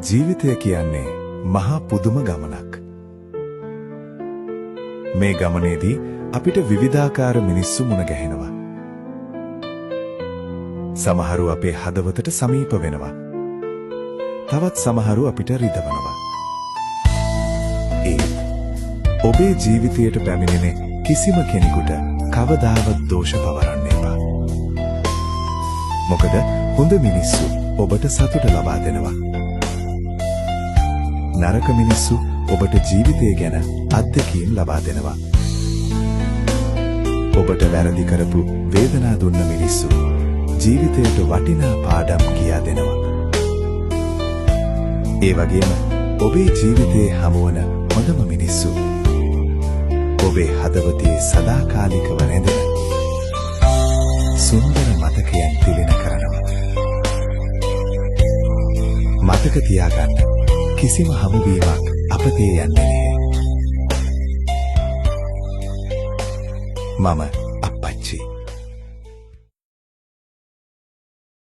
ජීවිතය කියන්නේ මහා පුදුම ගමනක්. මේ ගමනේදී අපිට විවිධාකාර මිනිස්සු මුණ ගැහෙනවා. සමහරු අපේ හදවතට සමීප වෙනවා. තවත් සමහරු අපිට රිදවනවා. ඒ ඔබේ ජීවිතයට පැමිණෙන කිසිම කෙනෙකුට කවදාවත් දෝෂ පවරන්න එපා. මොකද හොඳ මිනිස්සු ඔබට සතුට ලබා දෙනවා. නරක මිනිස්සු ඔබට ජීවිතය ගැන අත්දැකීම් ලබා දෙනවා. ඔබට වැරදි කරපු වේදනා දුන්න මිනිස්සු ජීවිතයට වටිනා පාඩම් කියා දෙනවා. ඒ වගේම ඔබේ ජීවිතයේ හමුවන හොඳම මිනිස්සු ඔබේ හදවතේ සදාකාලිකව රැඳෙන සුන්දර මතකයන් තිලෙන කරනවා. මතක තියාගන්න කිසිම හමුවීමක් අපතේ යන්නේ නැහැ. මම